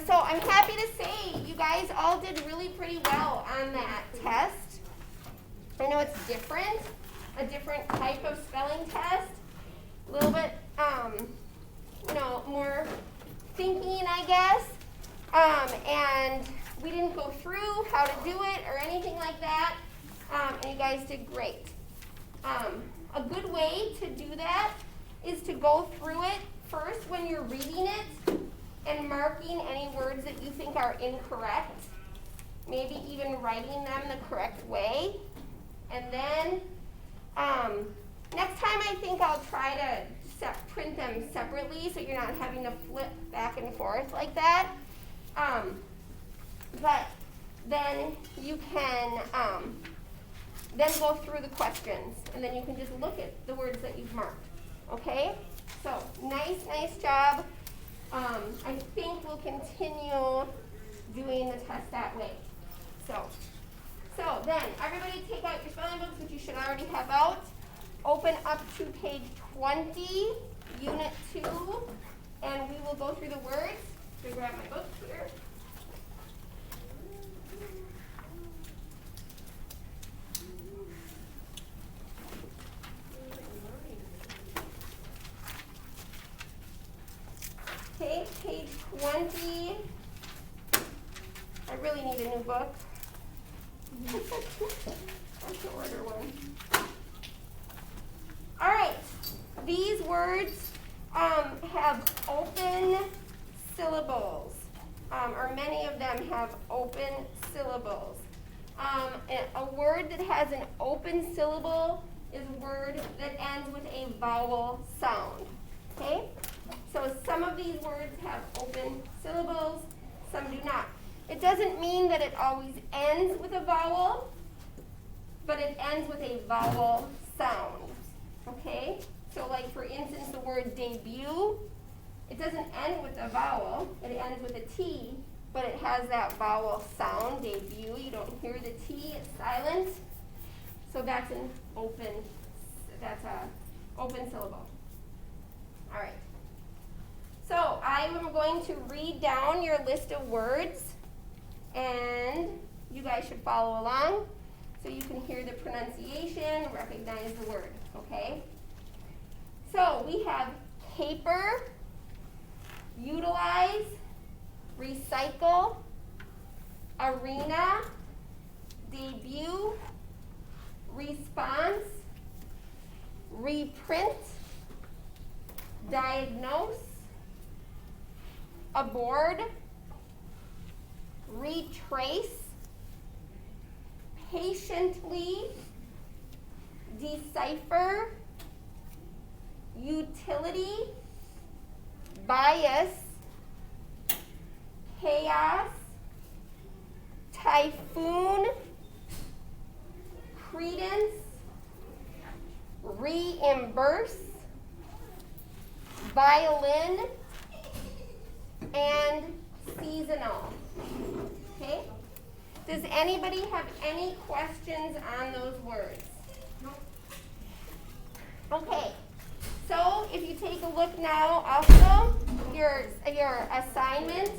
So I'm happy to say you guys all did really pretty well on that test. I know it's different, a different type of spelling test, a little bit, more thinking, I guess. And we didn't go through how to do it or anything like that, and you guys did great. A good way to do that is to go through it first when you're reading it and marking any words that you think are incorrect, maybe even writing them the correct way. And then next time I think I'll try to print them separately so you're not having to flip back and forth like that. But then you can then go through the questions, and then you can just look at the words that you've marked. Okay? So nice job. I think we'll continue doing the test that way. So then everybody take out your spelling books, which you should already have out. Open up to page 20, unit 2, and we will go through the words. So grab my book here. Okay, page 20. I really need a new book. I should order one. All right, these words have open syllables, or many of them have open syllables. A word that has an open syllable is a word that ends with a vowel sound. Okay? So some of these words have open syllables, some do not. It doesn't mean that it always ends with a vowel, but it ends with a vowel sound. Okay? So like for instance the word debut, it doesn't end with a vowel, it ends with a T, but it has that vowel sound, debut. You don't hear the T, it's silent. So that's an open syllable. All right. So I am going to read down your list of words, and you guys should follow along so you can hear the pronunciation, recognize the word, okay? So we have caper, utilize, recycle, arena, debut, response, reprint, diagnose, aboard, retrace, patiently, decipher, utility, bias, chaos, typhoon, credence, reimburse, violin, and seasonal. Okay? Does anybody have any questions on those words? No. Okay. So if you take a look now also, your assignment,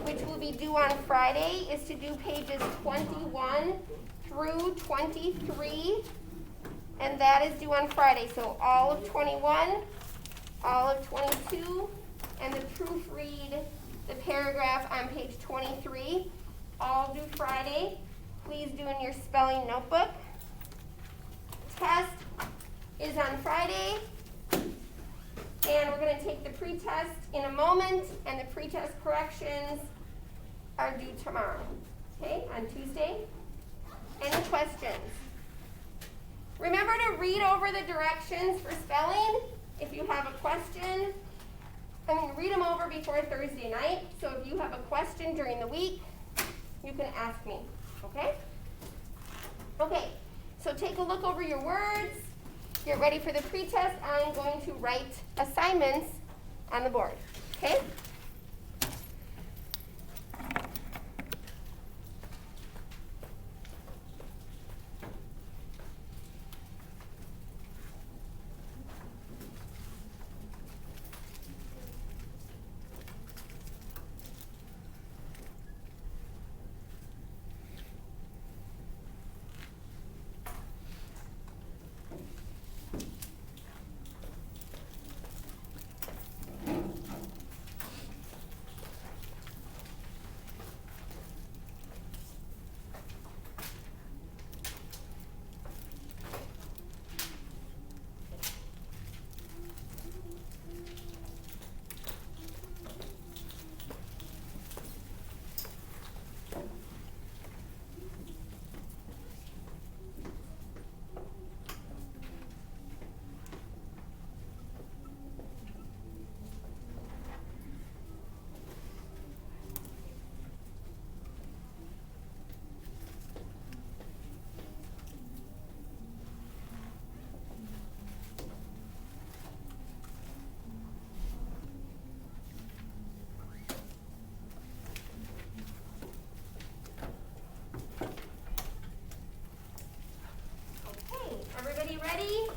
which will be due on Friday, is to do pages 21 through 23, and that is due on Friday. So all of 21, all of 22, and the proofread, the paragraph on page 23, all due Friday. Please do in your spelling notebook. Test is on Friday, and we're going to take the pretest in a moment, and the pretest corrections are due tomorrow, okay, on Tuesday. Any questions? Remember to read over the directions for spelling if you have a question. Read them over before Thursday night, so if you have a question during the week, you can ask me, okay? Okay, so take a look over your words, get ready for the pretest. I'm going to write assignments on the board, okay? ready?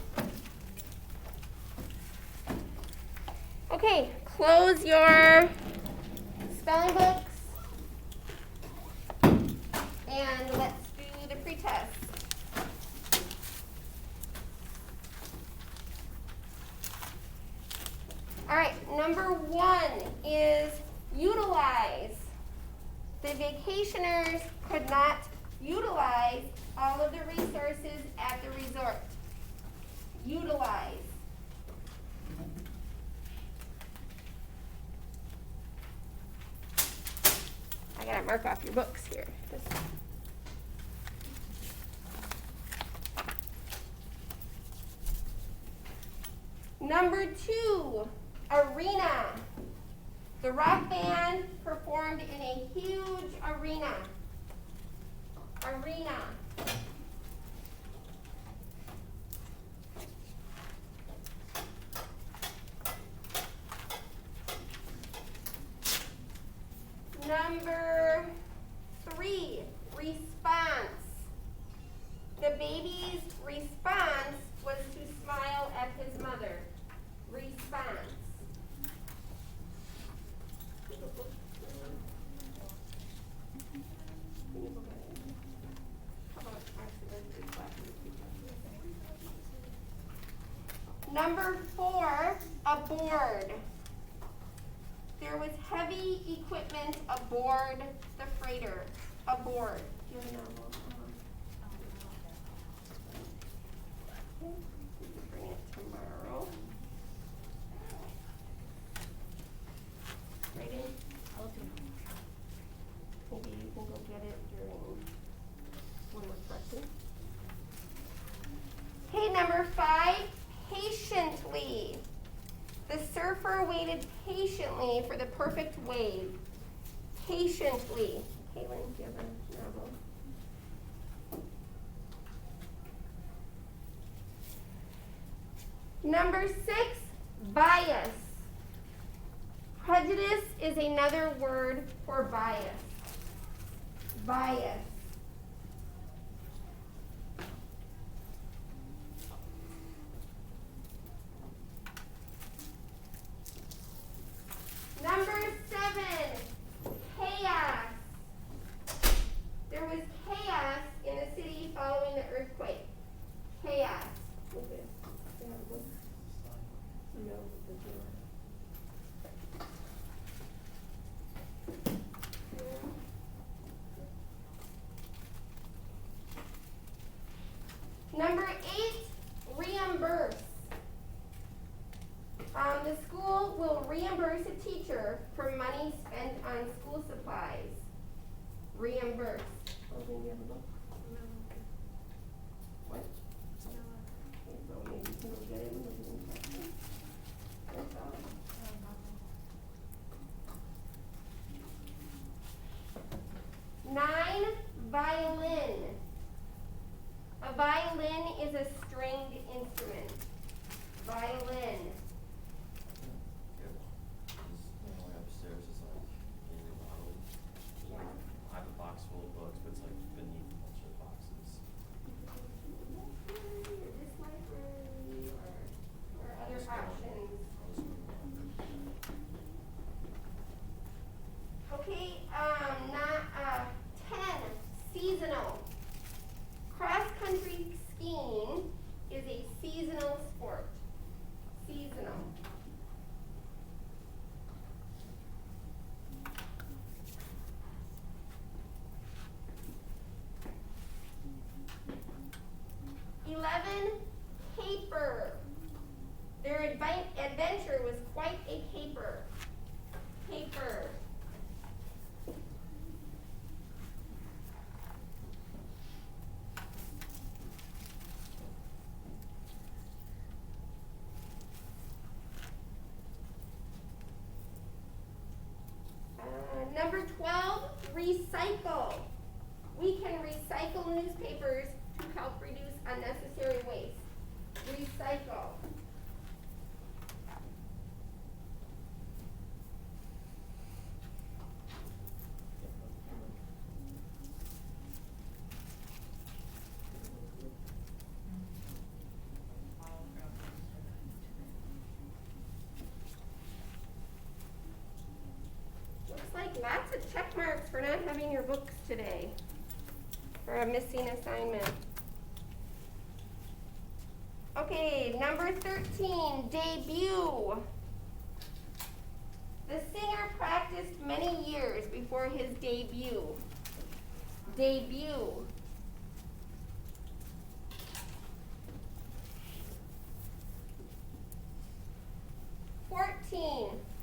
Okay, close your spelling books. And let's do the pretest. All right, number 1 is utilize. The vacationers could not utilize all of the resources at the resort. Utilize. I gotta mark off your books here. Number 2, arena. The rock band performed in a huge arena. Arena. Number 3, response. The baby's response was to smile at his mother. Response. Number 4, aboard. There was heavy equipment aboard the freighter. Aboard. Do you have another one? Bring it tomorrow. Ready? Maybe you can go get it during when we're pressing. Okay, number 5, patiently. The surfer waited patiently for the perfect wave. Patiently. Kaylin, do you have a novel? Number 6, bias. Prejudice is another word for bias. Bias. Number 7, chaos. There was chaos in the city following the earthquake. Chaos. Number 8, reimburse. The school will reimburse a teacher for money spent on school supplies. Reimburse. Oh, do you have a book? No. What? No. Okay, so maybe you can go get it and look at it. That's all. Nine, violin. A violin is a stringed instrument. Violin. Upstairs is like in your bottle. Yeah. I have a box full of books, but it's like beneath a bunch of boxes. Or this library or other options. Okay, 10, seasonal. Cross-country skiing is a seasonal sport. Seasonal. Caper. Their adventure was quite a caper. Caper. Number 12, recycle. We can recycle newspapers to help reduce unnecessary waste. Recycle. with lots of check marks for not having your books today. For a missing assignment. Okay, number 13, debut. The singer practiced many years before his debut. Debut.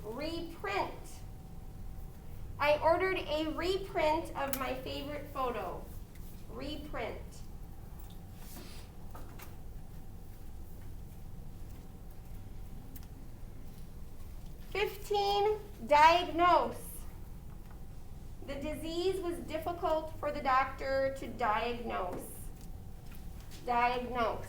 Reprint. I ordered a reprint of my favorite photo. Reprint. 15, diagnose. The disease was difficult for the doctor to diagnose. Diagnose.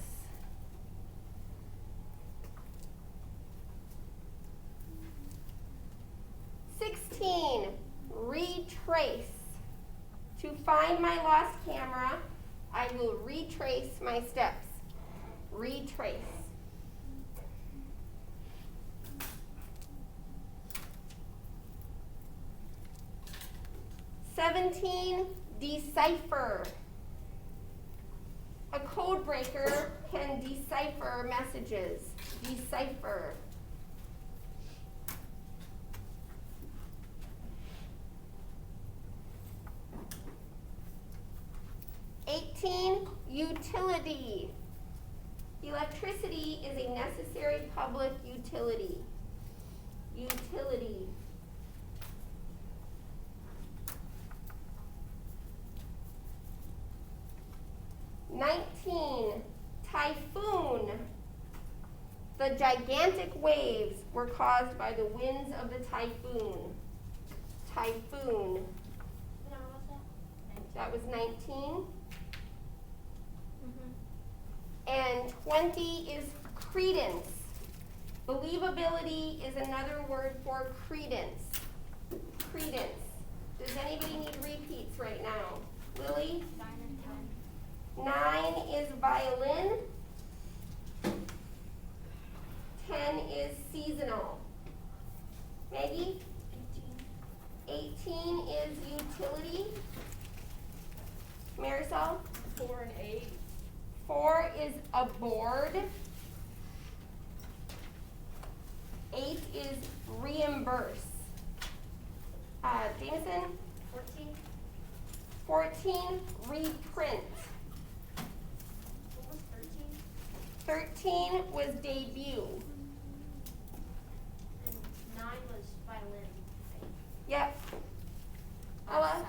16, retrace. To find my lost camera, I will retrace my steps. Retrace. 17, decipher. A code breaker can decipher messages. Decipher. 18, utility. Electricity is a necessary public utility. Utility. 19, typhoon. The gigantic waves were caused by the winds of the typhoon. Typhoon. That was 19. And 20 is credence. Believability is another word for credence. Credence. Does anybody need repeats right now? Lily? 9 is violin. 10 is seasonal. Maggie? 18 is utility. Marisol? 4 and 8. 4 is aboard. 8 is reimburse. Jameson? 14, reprint. What was 13? 13 was debut. And 9 was violin. Yep. Ella?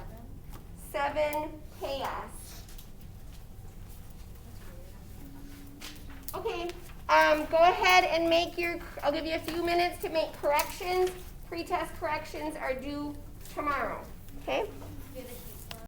7, chaos. Okay, go ahead and make your, I'll give you a few minutes to make corrections. Pre-test corrections are due tomorrow, okay?